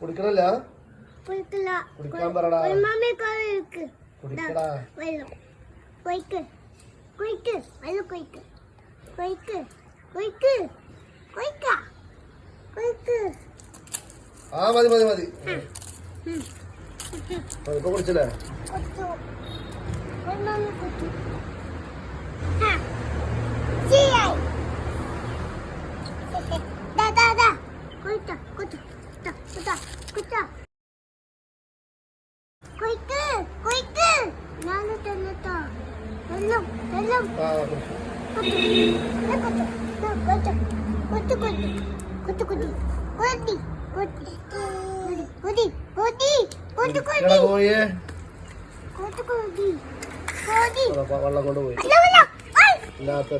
കുടിക്കണല്ല കുടിക്കാൻ പറടാ കുടിക്കടാ ആ മതി മതി മതി ഇപ്പൊ കുടിച്ചല്ലേ വെള്ളം കൊണ്ടുപോയി ഇല്ലാത്ത